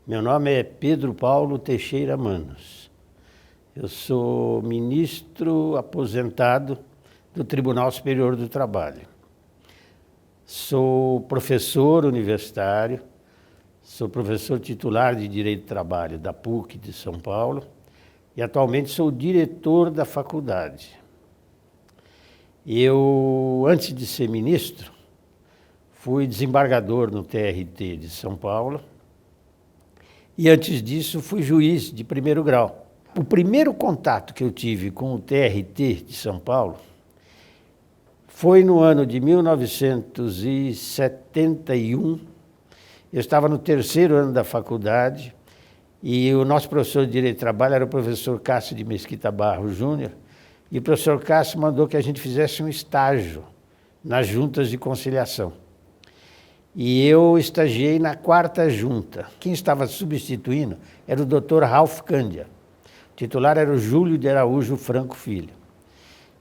Meu nome é Pedro Paulo Teixeira Manos. Eu sou ministro aposentado do Tribunal Superior do Trabalho. Sou professor universitário, sou professor titular de Direito do Trabalho da PUC de São Paulo e atualmente sou diretor da faculdade. Eu, antes de ser ministro, fui desembargador no TRT de São Paulo e antes disso fui juiz de primeiro grau. O primeiro contato que eu tive com o TRT de São Paulo foi no ano de 1971. Eu estava no terceiro ano da faculdade e o nosso professor de Direito do Trabalho era o professor Cássio de Mesquita Barros Júnior, e o professor Cássio mandou que a gente fizesse um estágio nas juntas de conciliação. E eu estagiei na 4ª junta. Quem estava substituindo era o Dr. Ralph Cândia. O titular era o Júlio de Araújo Franco Filho.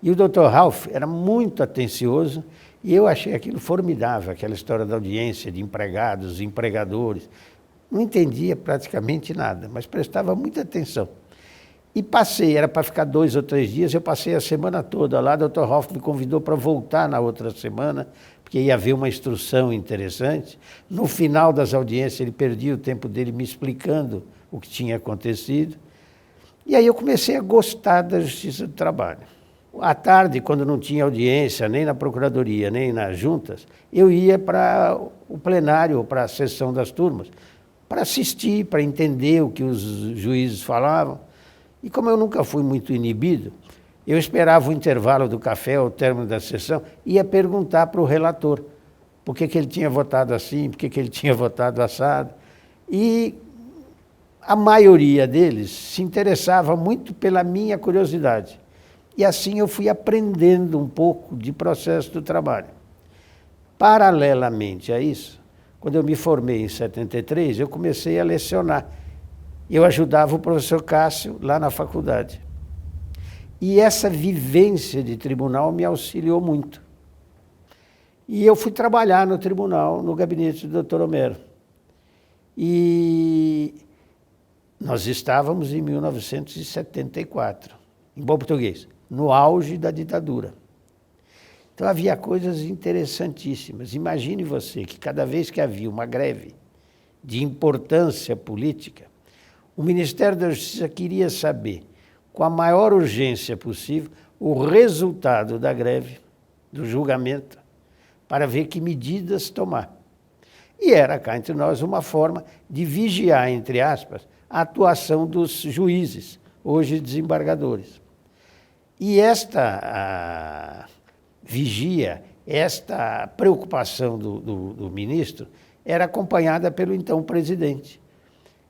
E o Dr. Ralph era muito atencioso e eu achei aquilo formidável, aquela história da audiência de empregados, empregadores. Não entendia praticamente nada, mas prestava muita atenção. E passei, era para ficar 2 ou 3 dias, eu passei a semana toda lá, o Dr. Ralph me convidou para voltar na outra semana, porque ia haver uma instrução interessante. No final das audiências, ele perdia o tempo dele me explicando o que tinha acontecido. E aí eu comecei a gostar da Justiça do Trabalho. À tarde, quando não tinha audiência, nem na Procuradoria, nem nas juntas, eu ia para o plenário, para a sessão das turmas, para assistir, para entender o que os juízes falavam. E como eu nunca fui muito inibido, eu esperava o intervalo do café, o término da sessão, e ia perguntar para o relator por que ele tinha votado assim, por que ele tinha votado assado. E a maioria deles se interessava muito pela minha curiosidade. E assim eu fui aprendendo um pouco de processo do trabalho. Paralelamente a isso, quando eu me formei em 73, eu comecei a lecionar. Eu ajudava o professor Cássio lá na faculdade. E essa vivência de tribunal me auxiliou muito. E eu fui trabalhar no tribunal, no gabinete do Dr. Homero. E nós estávamos em 1974, em bom português, no auge da ditadura. Então havia coisas interessantíssimas. Imagine você que cada vez que havia uma greve de importância política, o Ministério da Justiça queria saber, com a maior urgência possível, o resultado da greve, do julgamento, para ver que medidas tomar. E era cá entre nós uma forma de vigiar, entre aspas, a atuação dos juízes, hoje desembargadores. E esta vigia, esta preocupação do ministro, era acompanhada pelo então presidente.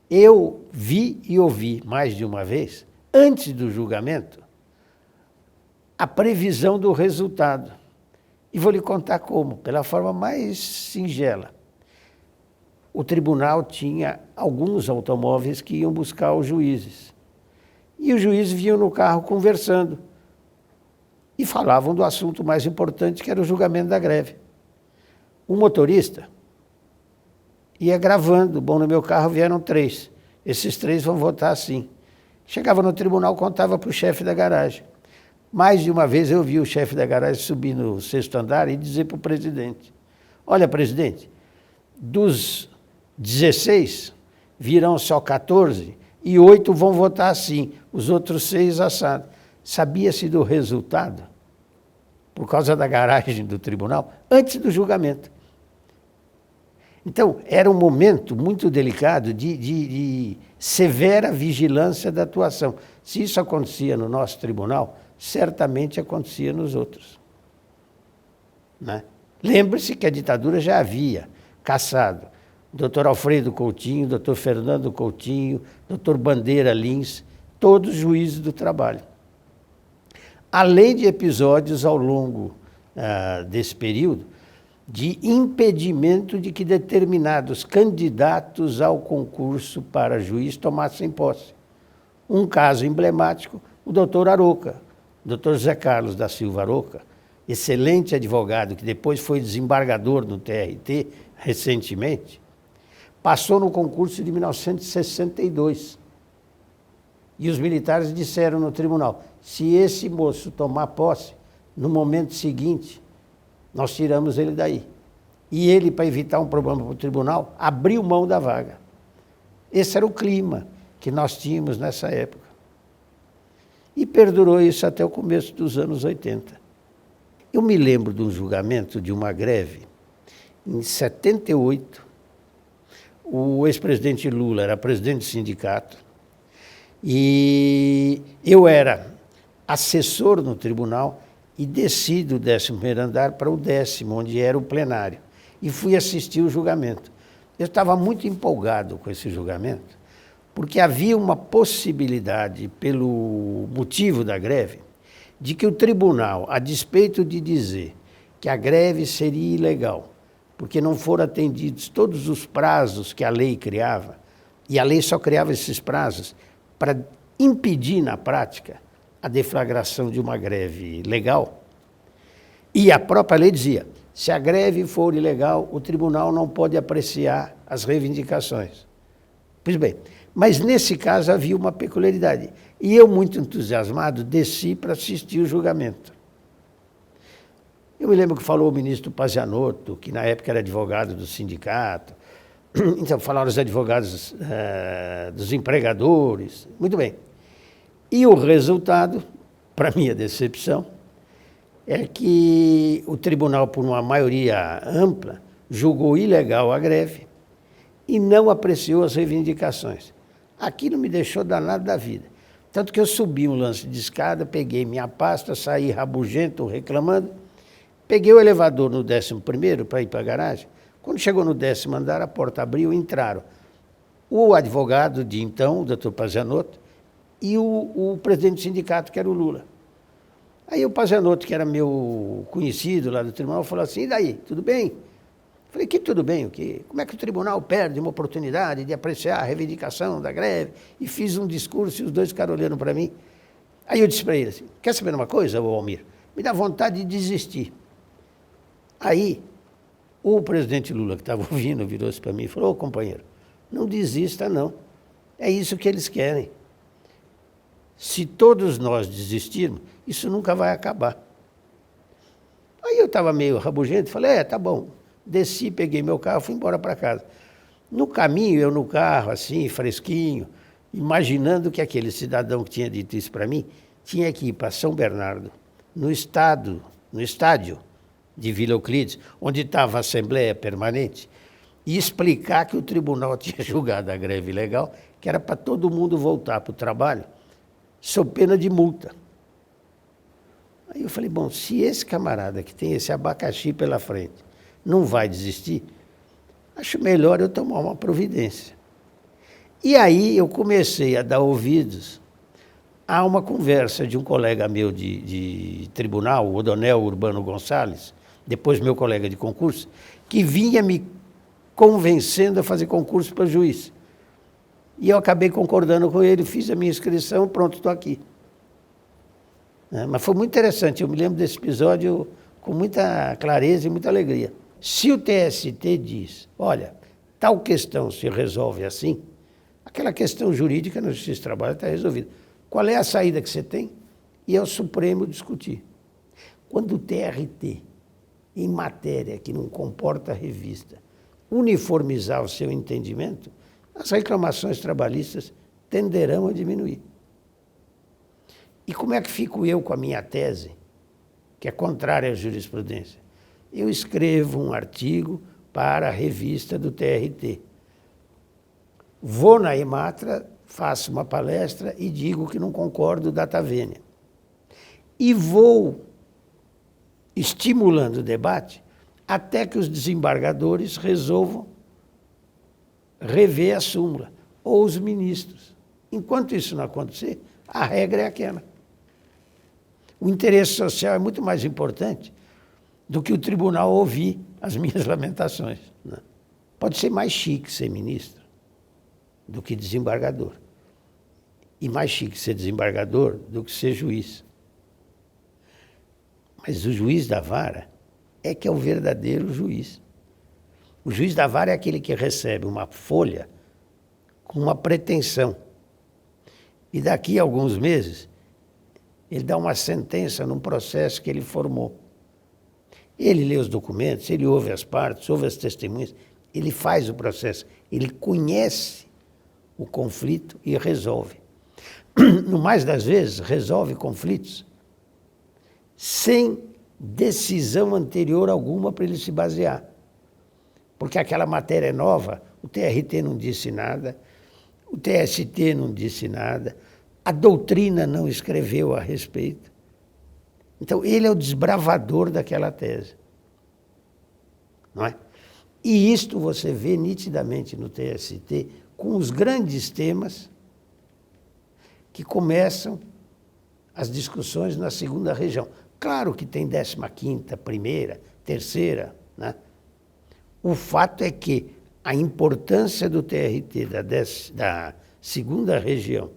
Eu vi e ouvi mais de uma vez, antes do julgamento, a previsão do resultado. E vou lhe contar como, pela forma mais singela. O tribunal tinha alguns automóveis que iam buscar os juízes. E os juízes vinham no carro conversando e falavam do assunto mais importante, que era o julgamento da greve. O motorista ia gravando. Bom, no meu carro vieram 3. Esses 3 vão votar assim. Chegava no tribunal, contava para o chefe da garagem. Mais de uma vez eu vi o chefe da garagem subir no 6º andar e dizer para o presidente: olha, presidente, dos 16, virão só 14 e 8 vão votar assim, os outros 6 assado. Sabia-se do resultado, por causa da garagem do tribunal, antes do julgamento. Então, era um momento muito delicado de severa vigilância da atuação. Se isso acontecia no nosso tribunal, certamente acontecia nos outros. Né? Lembre-se que a ditadura já havia caçado o Dr. Alfredo Coutinho, o Dr. Fernando Coutinho, o Dr. Bandeira Lins, todos juízes do trabalho. Além de episódios ao longo desse período, de impedimento de que determinados candidatos ao concurso para juiz tomassem posse. Um caso emblemático, o doutor Aroca, o doutor José Carlos da Silva Aroca, excelente advogado, que depois foi desembargador no TRT recentemente, passou no concurso de 1962. E os militares disseram no tribunal, se esse moço tomar posse, no momento seguinte, nós tiramos ele daí. E ele, para evitar um problema para o tribunal, abriu mão da vaga. Esse era o clima que nós tínhamos nessa época. E perdurou isso até o começo dos anos 80. Eu me lembro de um julgamento de uma greve, em 78, o ex-presidente Lula era presidente do sindicato, e eu era assessor no tribunal e desci do 11º andar para o 10º, onde era o plenário, e fui assistir o julgamento. Eu estava muito empolgado com esse julgamento, porque havia uma possibilidade, pelo motivo da greve, de que o tribunal, a despeito de dizer que a greve seria ilegal, porque não foram atendidos todos os prazos que a lei criava, e a lei só criava esses prazos para impedir, na prática, a deflagração de uma greve legal. E a própria lei dizia, se a greve for ilegal, o tribunal não pode apreciar as reivindicações. Pois bem, mas nesse caso havia uma peculiaridade. E eu, muito entusiasmado, desci para assistir o julgamento. Eu me lembro que falou o ministro Pazianotto, que na época era advogado do sindicato. Então, falaram os advogados dos empregadores. Muito bem. E o resultado, para minha decepção, é que o tribunal, por uma maioria ampla, julgou ilegal a greve e não apreciou as reivindicações. Aquilo me deixou danado da vida. Tanto que eu subi um lance de escada, peguei minha pasta, saí rabugento, reclamando, peguei o elevador no 11º para ir para a garagem. Quando chegou no 10º andar, a porta abriu e entraram o advogado de então, o doutor Pazianotto, e o presidente do sindicato, que era o Lula. Aí o Pazianotto, que era meu conhecido lá do tribunal, falou assim, e daí, tudo bem? Falei, que tudo bem, o quê? Como é que o tribunal perde uma oportunidade de apreciar a reivindicação da greve? E fiz um discurso e os dois ficaram olhando para mim. Aí eu disse para ele assim, quer saber uma coisa, Almir? Me dá vontade de desistir. Aí o presidente Lula, que estava ouvindo, virou-se para mim e falou, ô companheiro, não desista não, é isso que eles querem. Se todos nós desistirmos, isso nunca vai acabar. Aí eu estava meio rabugento, falei, tá bom. Desci, peguei meu carro, fui embora para casa. No caminho, eu no carro, assim, fresquinho, imaginando que aquele cidadão que tinha dito isso para mim, tinha que ir para São Bernardo, no estádio de Vila Euclides, onde estava a Assembleia Permanente, e explicar que o tribunal tinha julgado a greve ilegal, que era para todo mundo voltar para o trabalho, sob pena de multa. Aí eu falei, bom, se esse camarada que tem esse abacaxi pela frente não vai desistir, acho melhor eu tomar uma providência. E aí eu comecei a dar ouvidos a uma conversa de um colega meu de tribunal, o Odonel Urbano Gonçalves, depois meu colega de concurso, que vinha me convencendo a fazer concurso para juiz. E eu acabei concordando com ele, fiz a minha inscrição, pronto, estou aqui. Mas foi muito interessante, eu me lembro desse episódio com muita clareza e muita alegria. Se o TST diz, olha, tal questão se resolve assim, aquela questão jurídica na Justiça do Trabalho está resolvida. Qual é a saída que você tem? E é o Supremo discutir. Quando o TRT, em matéria que não comporta revista, uniformizar o seu entendimento, as reclamações trabalhistas tenderão a diminuir. E como é que fico eu com a minha tese, que é contrária à jurisprudência? Eu escrevo um artigo para a revista do TRT. Vou na Ematra, faço uma palestra e digo que não concordo data vênia. E vou estimulando o debate até que os desembargadores resolvam rever a súmula, ou os ministros. Enquanto isso não acontecer, a regra é aquela. O interesse social é muito mais importante do que o tribunal ouvir as minhas lamentações. Né? Pode ser mais chique ser ministro do que desembargador. E mais chique ser desembargador do que ser juiz. Mas o juiz da vara é que é o verdadeiro juiz. O juiz da vara é aquele que recebe uma folha com uma pretensão. E daqui a alguns meses, ele dá uma sentença num processo que ele formou. Ele lê os documentos, ele ouve as partes, ouve as testemunhas, ele faz o processo, ele conhece o conflito e resolve. No mais das vezes, resolve conflitos sem decisão anterior alguma para ele se basear. Porque aquela matéria é nova, o TRT não disse nada, o TST não disse nada, a doutrina não escreveu a respeito. Então, ele é o desbravador daquela tese. Não é? E isto você vê nitidamente no TST com os grandes temas que começam as discussões na segunda região. Claro que tem 15ª, primeira, terceira, né? O fato é que a importância do TRT da segunda região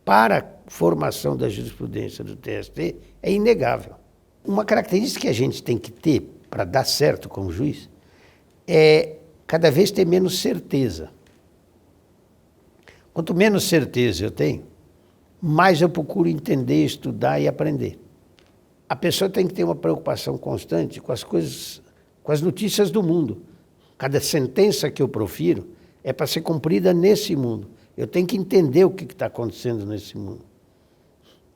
para a formação da jurisprudência do TST é inegável. Uma característica que a gente tem que ter para dar certo como juiz é cada vez ter menos certeza. Quanto menos certeza eu tenho, mais eu procuro entender, estudar e aprender. A pessoa tem que ter uma preocupação constante com as coisas, com as notícias do mundo. Cada sentença que eu profiro é para ser cumprida nesse mundo. Eu tenho que entender o que está acontecendo nesse mundo.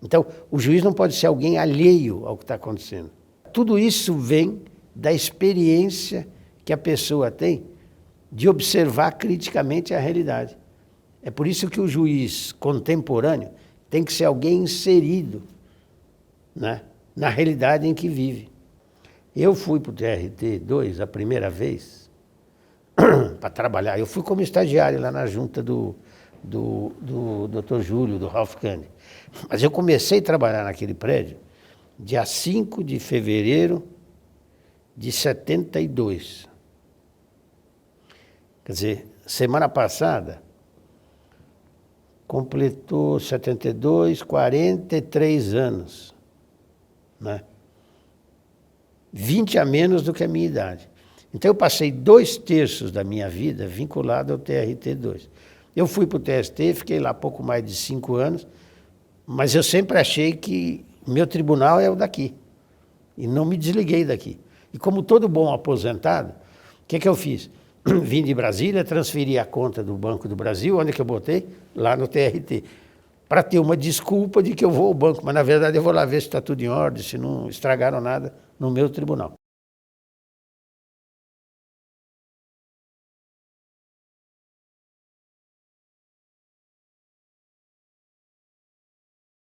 Então, o juiz não pode ser alguém alheio ao que está acontecendo. Tudo isso vem da experiência que a pessoa tem de observar criticamente a realidade. É por isso que o juiz contemporâneo tem que ser alguém inserido, né, na realidade em que vive. Eu fui para o TRT2 a primeira vez para trabalhar. Eu fui como estagiário lá na junta do Dr. Júlio, do Ralph Kennedy. Mas eu comecei a trabalhar naquele prédio dia 5 de fevereiro de 72. Quer dizer, semana passada, completou 72, 43 anos. Né? 20 a menos do que a minha idade. Então eu passei 2/3 da minha vida vinculado ao TRT2. Eu fui para o TST, fiquei lá pouco mais de 5 anos, mas eu sempre achei que o meu tribunal é o daqui. E não me desliguei daqui. E como todo bom aposentado, o que eu fiz? Vim de Brasília, transferi a conta do Banco do Brasil, onde que eu botei? Lá no TRT. Para ter uma desculpa de que eu vou ao banco, mas na verdade eu vou lá ver se está tudo em ordem, se não estragaram nada no meu tribunal.